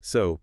So,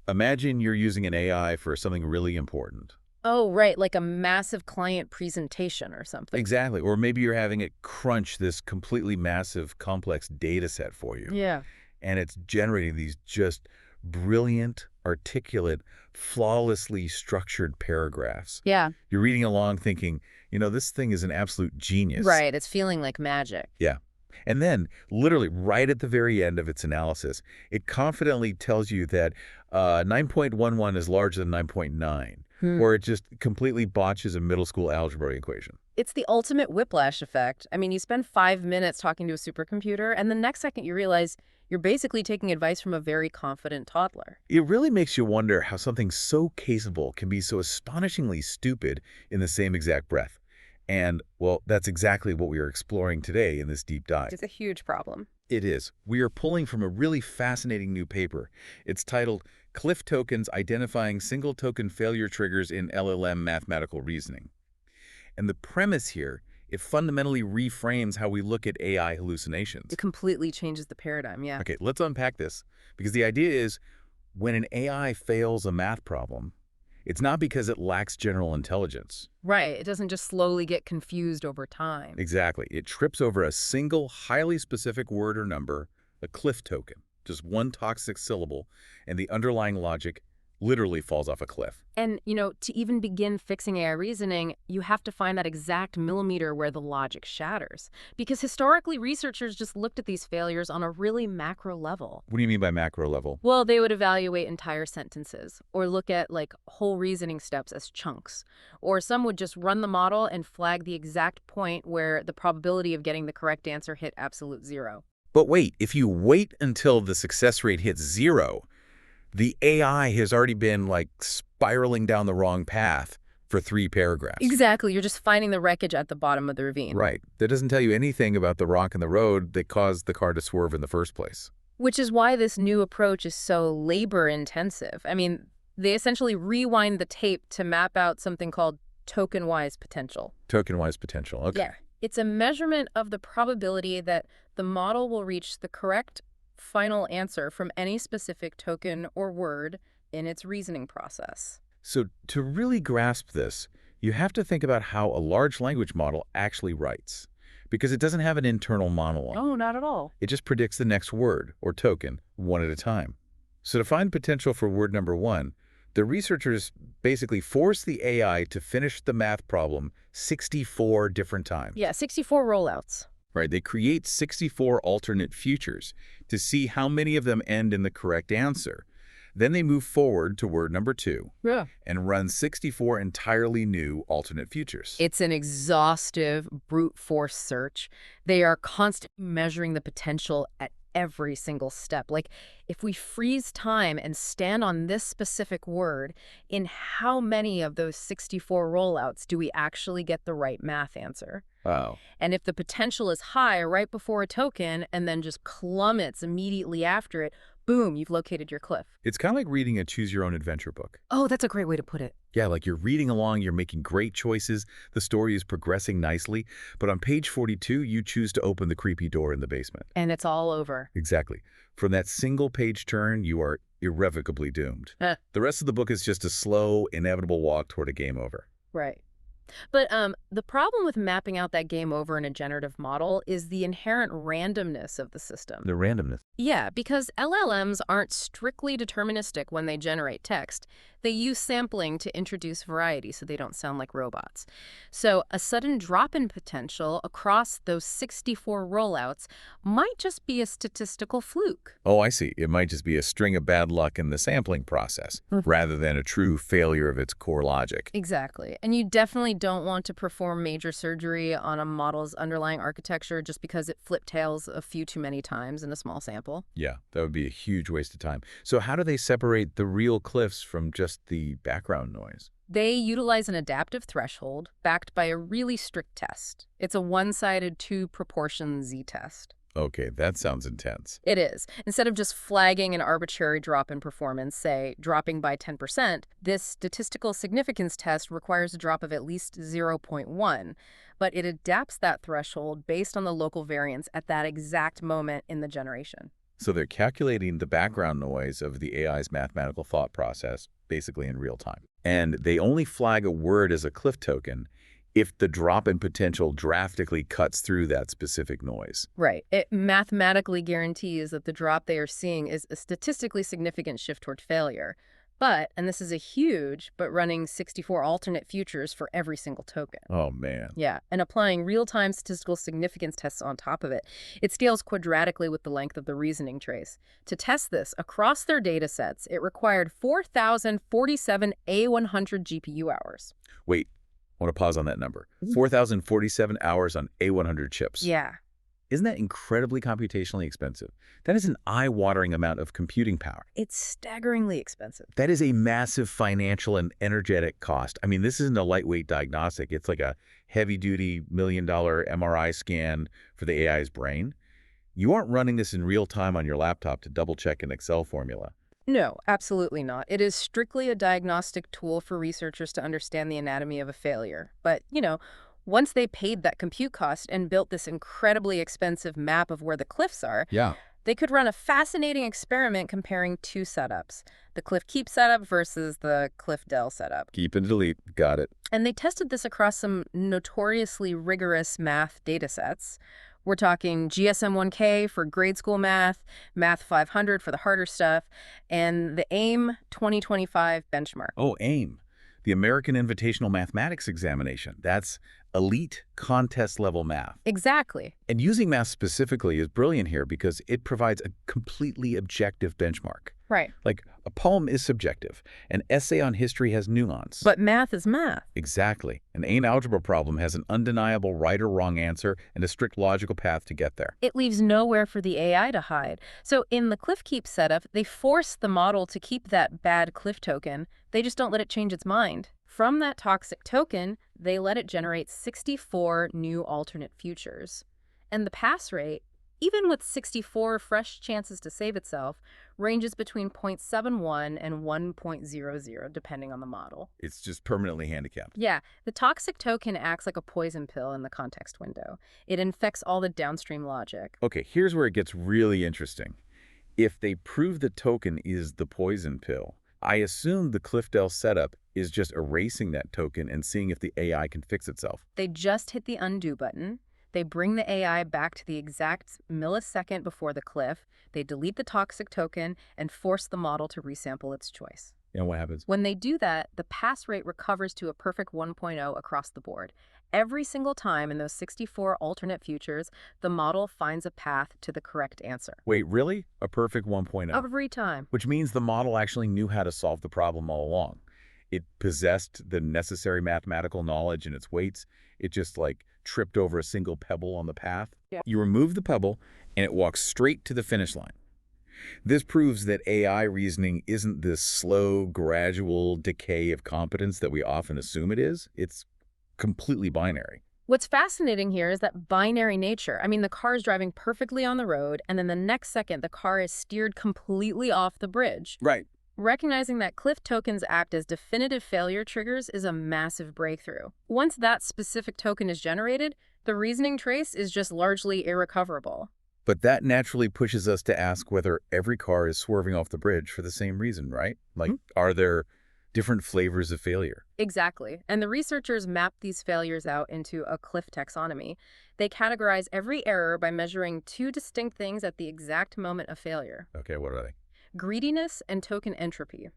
imagine you're using an AI for something really important. Oh, right, like a massive client presentation or something. Exactly. Or maybe you're having it crunch this completely massive, complex data set for you. Yeah. And it's generating these just brilliant, articulate, flawlessly structured paragraphs. Yeah, You're reading along thinking, this thing is an absolute genius. right. It's feeling like magic. Yeah. And then, literally, right at the very end of its analysis, it confidently tells you that 9.11 is larger than 9.9, or it just completely botches a middle school algebra equation. It's the ultimate whiplash effect. I mean, you spend 5 minutes talking to a supercomputer, and the next second you realize you're basically taking advice from a very confident toddler. It really makes you wonder how something so capable can be so astonishingly stupid in the same exact breath. And, well, that's exactly what we are exploring today in this deep dive. It's a huge problem. It is. We are pulling from a really fascinating new paper. It's titled Cliff Tokens Identifying Single Token Failure Triggers in LLM Mathematical Reasoning. And the premise here, it fundamentally reframes how we look at AI hallucinations. It completely changes the paradigm, yeah. Okay, let's unpack this. Because the idea is, when an AI fails a math problem, it's not because it lacks general intelligence. Right. It doesn't just slowly get confused over time. Exactly. It trips over a single, highly specific word or number, a cliff token, just one toxic syllable, and the underlying logic literally falls off a cliff. And, to even begin fixing AI reasoning, you have to find that exact millimeter where the logic shatters. Because historically, researchers just looked at these failures on a really macro level. What do you mean by macro level? Well, they would evaluate entire sentences or look at whole reasoning steps as chunks. Or some would just run the model and flag the exact point where the probability of getting the correct answer hit absolute zero. But wait, if you wait until the success rate hits zero, the AI has already been spiraling down the wrong path for 3 paragraphs. Exactly. You're just finding the wreckage at the bottom of the ravine. Right. That doesn't tell you anything about the rock in the road that caused the car to swerve in the first place. Which is why this new approach is so labor-intensive. I mean, they essentially rewind the tape to map out something called token-wise potential. Token-wise potential. Okay. Yeah. It's a measurement of the probability that the model will reach the correct final answer from any specific token or word in its reasoning process. So to really grasp this, you have to think about how a large language model actually writes, because it doesn't have an internal monologue. Oh, not at all. It just predicts the next word, or token, one at a time. So to find potential for word number 1, the researchers basically force the AI to finish the math problem 64 different times. Yeah, 64 rollouts. Right, they create 64 alternate futures to see how many of them end in the correct answer. Then they move forward to word number 2 and run 64 entirely new alternate futures. It's an exhaustive brute force search. They are constantly measuring the potential at every single step. If we freeze time and stand on this specific word, in how many of those 64 rollouts do we actually get the right math answer? Wow. And if the potential is high right before a token and then just plummets immediately after it, boom, you've located your cliff. It's kind of like reading a choose-your-own-adventure book. Oh, that's a great way to put it. Yeah, you're reading along, you're making great choices, the story is progressing nicely, but on page 42, you choose to open the creepy door in the basement. And it's all over. Exactly. From that single-page turn, you are irrevocably doomed. The rest of the book is just a slow, inevitable walk toward a game over. Right. But the problem with mapping out that game over in a generative model is the inherent randomness of the system. The randomness. Yeah, because LLMs aren't strictly deterministic when they generate text. They use sampling to introduce variety so they don't sound like robots. So a sudden drop in potential across those 64 rollouts might just be a statistical fluke. Oh, I see. It might just be a string of bad luck in the sampling process, rather than a true failure of its core logic. Exactly. And you definitely don't want to perform major surgery on a model's underlying architecture just because it flip-tails a few too many times in a small sample. Yeah, that would be a huge waste of time. So how do they separate the real cliffs from just the background noise? They utilize an adaptive threshold backed by a really strict test. It's a one-sided 2-proportion z-test. Okay, that sounds intense. It is. Instead of just flagging an arbitrary drop in performance, say dropping by 10%, this statistical significance test requires a drop of at least 0.1, but it adapts that threshold based on the local variance at that exact moment in the generation. So they're calculating the background noise of the AI's mathematical thought process, basically in real time. And they only flag a word as a Cliff token if the drop in potential drastically cuts through that specific noise. Right. It mathematically guarantees that the drop they are seeing is a statistically significant shift toward failure. But, and this is a huge, but running 64 alternate futures for every single token. Oh, man. Yeah, and applying real-time statistical significance tests on top of it. It scales quadratically with the length of the reasoning trace. To test this, across their data sets, it required 4,047 A100 GPU hours. Wait, I want to pause on that number. 4,047 hours on A100 chips. Yeah. Isn't that incredibly computationally expensive? That is an eye-watering amount of computing power. It's staggeringly expensive. That is a massive financial and energetic cost. I mean, this isn't a lightweight diagnostic. It's like a heavy-duty $1-million MRI scan for the AI's brain. You aren't running this in real time on your laptop to double-check an Excel formula. No, absolutely not. It is strictly a diagnostic tool for researchers to understand the anatomy of a failure. But, once they paid that compute cost and built this incredibly expensive map of where the cliffs are, Yeah. they could run a fascinating experiment comparing two setups, the Cliff-Keep setup versus the Cliff-Del setup. Keep and delete. Got it. And they tested this across some notoriously rigorous math datasets. We're talking GSM-1K for grade school math, Math 500 for the harder stuff, and the AIM 2025 benchmark. Oh, AIM, the American Invitational Mathematics Examination. That's elite contest-level math. Exactly. And using math specifically is brilliant here because it provides a completely objective benchmark. Right. Like, a poem is subjective. An essay on history has nuance. But math is math. Exactly. An AIM algebra problem has an undeniable right or wrong answer and a strict logical path to get there. It leaves nowhere for the AI to hide. So in the Cliff-Keep setup, they force the model to keep that bad Cliff token. They just don't let it change its mind. From that toxic token, they let it generate 64 new alternate futures. And the pass rate, even with 64 fresh chances to save itself, ranges between 0.71 and 1.00, depending on the model. It's just permanently handicapped. Yeah, the toxic token acts like a poison pill in the context window. It infects all the downstream logic. Okay, here's where it gets really interesting. If they prove the token is the poison pill, I assume the Cliff-Del setup is just erasing that token and seeing if the AI can fix itself. They just hit the undo button. They bring the AI back to the exact millisecond before the cliff. They delete the toxic token and force the model to resample its choice. And what happens? When they do that, the pass rate recovers to a perfect 1.0 across the board. Every single time in those 64 alternate futures, the model finds a path to the correct answer. Wait, really? A perfect 1.0? Every time. Which means the model actually knew how to solve the problem all along. It possessed the necessary mathematical knowledge in its weights. It just, tripped over a single pebble on the path. Yeah. You remove the pebble, and it walks straight to the finish line. This proves that AI reasoning isn't this slow, gradual decay of competence that we often assume it is. It's completely binary. What's fascinating here is that binary nature. I mean, the car is driving perfectly on the road, and then the next second, the car is steered completely off the bridge. Right. Recognizing that Cliff tokens act as definitive failure triggers is a massive breakthrough. Once that specific token is generated, the reasoning trace is just largely irrecoverable. But that naturally pushes us to ask whether every car is swerving off the bridge for the same reason, right? Are there different flavors of failure? Exactly. And the researchers mapped these failures out into a Cliff taxonomy. They categorize every error by measuring two distinct things at the exact moment of failure. Okay, what are they? Greediness and token entropy.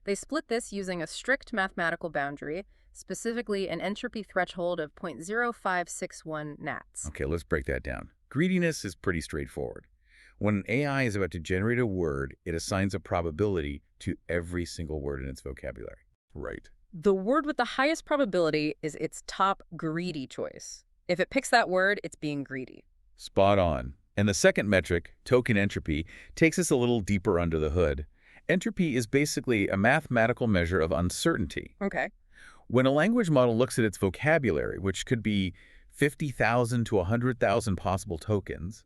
They split this using a strict mathematical boundary, specifically an entropy threshold of 0.0561 nats. Okay, let's break that down. Greediness is pretty straightforward. When an AI is about to generate a word, it assigns a probability to every single word in its vocabulary. Right. The word with the highest probability is its top greedy choice. If it picks that word, it's being greedy. Spot on. And the second metric, token entropy, takes us a little deeper under the hood. Entropy is basically a mathematical measure of uncertainty. Okay. When a language model looks at its vocabulary, which could be 50,000 to 100,000 possible tokens,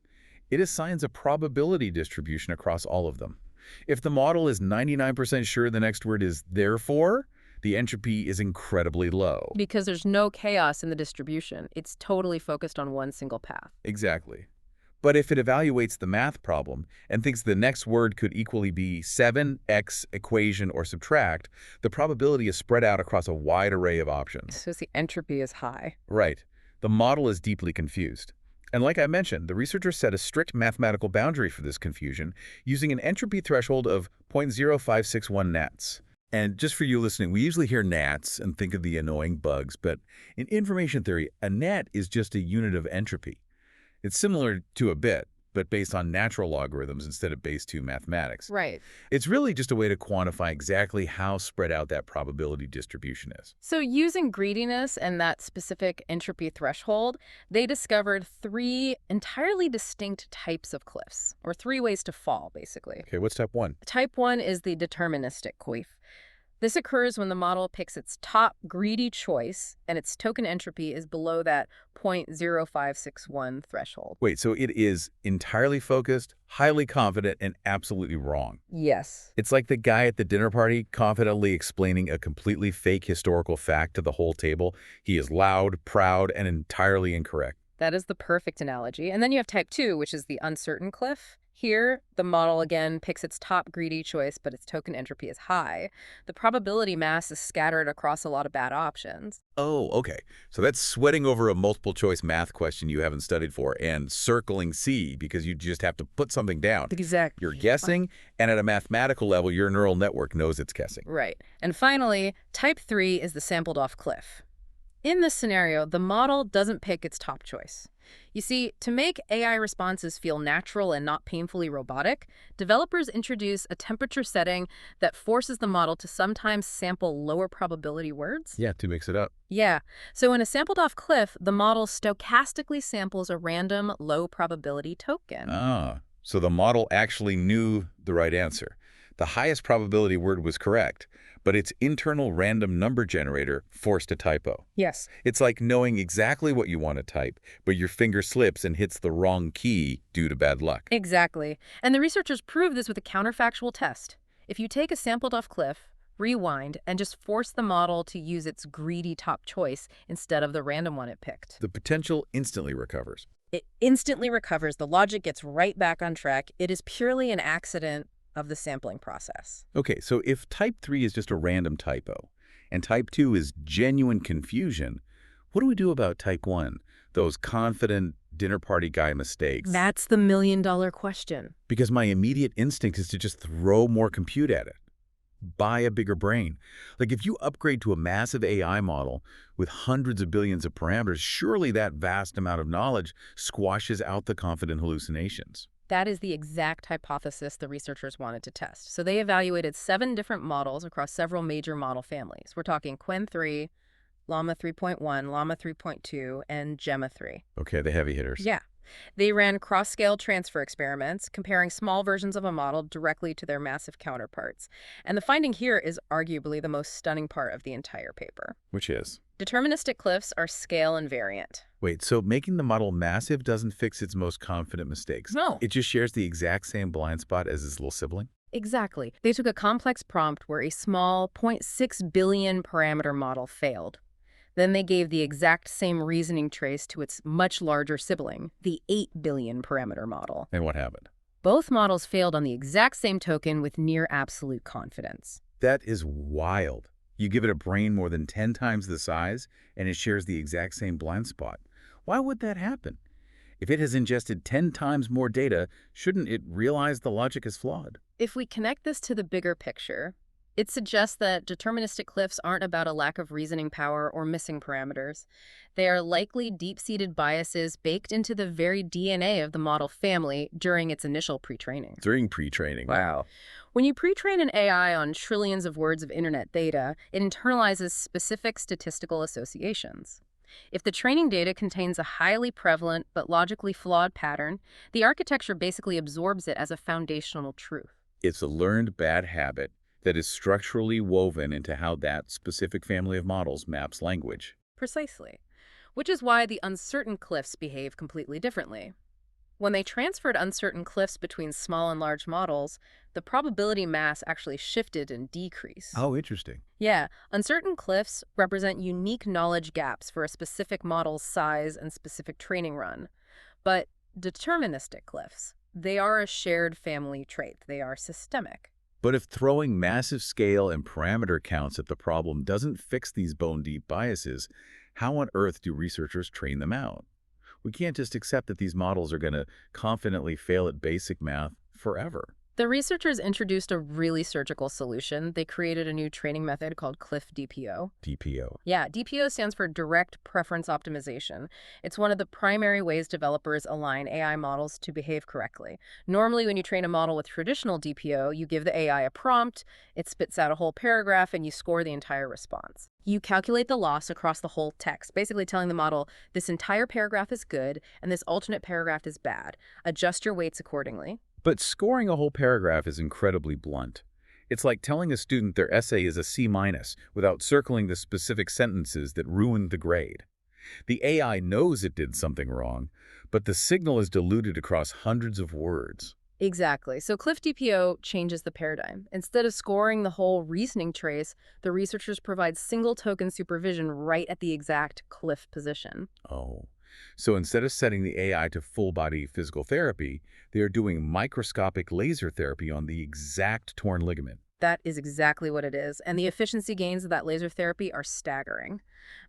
it assigns a probability distribution across all of them. If the model is 99% sure the next word is therefore, the entropy is incredibly low. Because there's no chaos in the distribution. It's totally focused on one single path. Exactly. But if it evaluates the math problem and thinks the next word could equally be 7x equation or subtract, the probability is spread out across a wide array of options. So the entropy is high. Right. The model is deeply confused. And like I mentioned, the researchers set a strict mathematical boundary for this confusion using an entropy threshold of 0.0561 nats. And just for you listening, we usually hear gnats and think of the annoying bugs, but in information theory, a gnat is just a unit of entropy. It's similar to a bit, but based on natural logarithms instead of base 2 mathematics. Right. It's really just a way to quantify exactly how spread out that probability distribution is. So using greediness and that specific entropy threshold, they discovered 3 entirely distinct types of cliffs, or 3 ways to fall, basically. Okay, what's type 1? Type 1 is the deterministic cliff. This occurs when the model picks its top greedy choice and its token entropy is below that 0.0561 threshold. Wait, so it is entirely focused, highly confident, and absolutely wrong. Yes. It's like the guy at the dinner party confidently explaining a completely fake historical fact to the whole table. He is loud, proud, and entirely incorrect. That is the perfect analogy. And then you have type 2, which is the uncertain cliff. Here, the model again picks its top greedy choice, but its token entropy is high. The probability mass is scattered across a lot of bad options. Oh, okay. So that's sweating over a multiple choice math question you haven't studied for and circling C because you just have to put something down. Exactly. You're guessing, and at a mathematical level, your neural network knows it's guessing. Right. And finally, type 3 is the sampled off cliff. In this scenario, the model doesn't pick its top choice. You see, to make AI responses feel natural and not painfully robotic, developers introduce a temperature setting that forces the model to sometimes sample lower probability words. Yeah, to mix it up. Yeah. So in a sampled off cliff, the model stochastically samples a random low probability token. Ah, so the model actually knew the right answer. The highest probability word was correct, but its internal random number generator forced a typo. Yes. It's like knowing exactly what you want to type, but your finger slips and hits the wrong key due to bad luck. Exactly. And the researchers proved this with a counterfactual test. If you take a sampled off cliff, rewind, and just force the model to use its greedy top choice instead of the random one it picked, The potential instantly recovers. it instantly recovers. The logic gets right back on track. It is purely an accident of the sampling process. Okay, so if type 3 is just a random typo, and type 2 is genuine confusion, what do we do about type 1, those confident dinner party guy mistakes? That's the million-dollar question. Because my immediate instinct is to just throw more compute at it. Buy a bigger brain. Like if you upgrade to a massive AI model with hundreds of billions of parameters, surely that vast amount of knowledge squashes out the confident hallucinations. That is the exact hypothesis the researchers wanted to test. So they evaluated 7 different models across several major model families. We're talking Qwen 3, Llama 3.1, Llama 3.2, and Gemma 3. Okay, the heavy hitters. Yeah. They ran cross-scale transfer experiments, comparing small versions of a model directly to their massive counterparts. And the finding here is arguably the most stunning part of the entire paper. Which is? Deterministic cliffs are scale invariant. Wait, so making the model massive doesn't fix its most confident mistakes? No. It just shares the exact same blind spot as its little sibling? Exactly. They took a complex prompt where a small 0.6 billion parameter model failed. Then they gave the exact same reasoning trace to its much larger sibling, the 8 billion parameter model. And what happened? Both models failed on the exact same token with near absolute confidence. That is wild. You give it a brain more than 10 times the size, and it shares the exact same blind spot. Why would that happen? If it has ingested 10 times more data, shouldn't it realize the logic is flawed? If we connect this to the bigger picture, it suggests that deterministic cliffs aren't about a lack of reasoning power or missing parameters. They are likely deep-seated biases baked into the very DNA of the model family during its initial pre-training. During pre-training. Wow. When you pre-train an AI on trillions of words of internet data, it internalizes specific statistical associations. If the training data contains a highly prevalent but logically flawed pattern, the architecture basically absorbs it as a foundational truth. It's a learned bad habit that is structurally woven into how that specific family of models maps language. Precisely. Which is why the uncertain cliffs behave completely differently. When they transferred uncertain cliffs between small and large models, the probability mass actually shifted and decreased. Oh, interesting. Yeah, uncertain cliffs represent unique knowledge gaps for a specific model's size and specific training run. But Deterministic cliffs. They are a shared family trait. They are systemic. But if throwing massive scale and parameter counts at the problem doesn't fix these bone-deep biases, how on earth do researchers train them out? We can't just accept that these models are going to confidently fail at basic math forever. The researchers introduced a really surgical solution. They created a new training method called Cliff-DPO. DPO. Yeah, DPO stands for Direct Preference Optimization. It's one of the primary ways developers align AI models to behave correctly. Normally, when you train a model with traditional DPO, you give the AI a prompt, it spits out a whole paragraph, and you score the entire response. You calculate the loss across the whole text, basically telling the model, this entire paragraph is good, and this alternate paragraph is bad. Adjust your weights accordingly. But scoring a whole paragraph is incredibly blunt. It's like telling a student their essay is a C- without circling the specific sentences that ruined the grade. The AI knows it did something wrong, but the signal is diluted across hundreds of words. Exactly. So Cliff-DPO changes the paradigm. Instead of scoring the whole reasoning trace, the researchers provide single token supervision right at the exact cliff position. Oh. So instead of setting the AI to full-body physical therapy, they are doing microscopic laser therapy on the exact torn ligament. That is exactly what it is, and the efficiency gains of that laser therapy are staggering.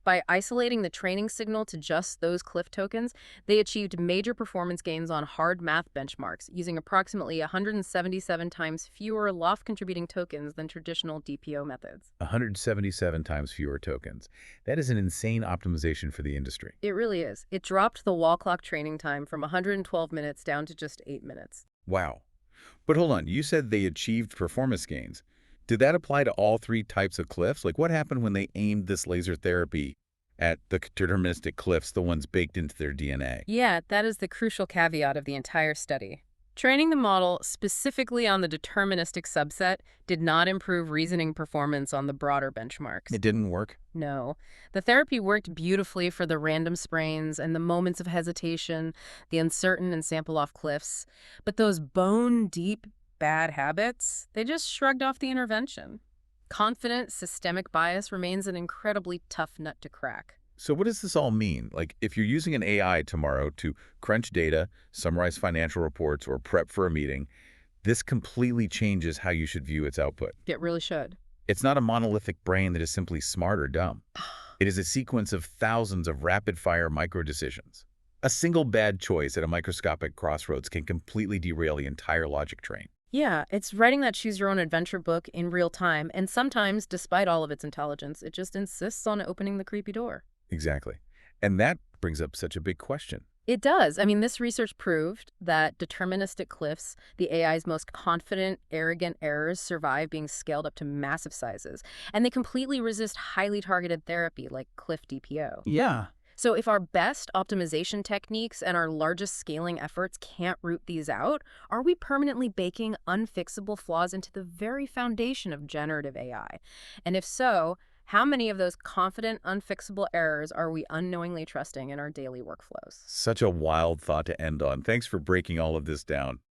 By isolating the training signal to just those cliff tokens, they achieved major performance gains on hard math benchmarks, using approximately 177 times fewer loft-contributing tokens than traditional DPO methods. 177 times fewer tokens. That is an insane optimization for the industry. It really is. It dropped the wall clock training time from 112 minutes down to just 8 minutes. Wow. But hold on, you said they achieved performance gains. Did that apply to all three types of cliffs? Like what happened when they aimed this laser therapy at the deterministic cliffs, the ones baked into their DNA? Yeah, that is the crucial caveat of the entire study. Training the model specifically on the deterministic subset did not improve reasoning performance on the broader benchmarks. It didn't work? No. The therapy worked beautifully for the random sprains and the moments of hesitation, the uncertain and sample-off cliffs. But those bone-deep bad habits, they just shrugged off the intervention. Confident systemic bias remains an incredibly tough nut to crack. So what does this all mean? Like, if you're using an AI tomorrow to crunch data, summarize financial reports, or prep for a meeting, this completely changes how you should view its output. It really should. It's not a monolithic brain that is simply smart or dumb. It is a sequence of thousands of rapid-fire micro-decisions. A single bad choice at a microscopic crossroads can completely derail the entire logic train. Yeah, it's writing that choose-your-own-adventure book in real time, and sometimes, despite all of its intelligence, it just insists on opening the creepy door. Exactly. And that brings up such a big question. It does. I mean, this research proved that deterministic cliffs, the AI's most confident, arrogant errors, survive being scaled up to massive sizes, and they completely resist highly targeted therapy like Cliff-DPO. Yeah. So if our best optimization techniques and our largest scaling efforts can't root these out, are we permanently baking unfixable flaws into the very foundation of generative AI? And if so, how many of those confident, unfixable errors are we unknowingly trusting in our daily workflows? Such a wild thought to end on. Thanks for breaking all of this down.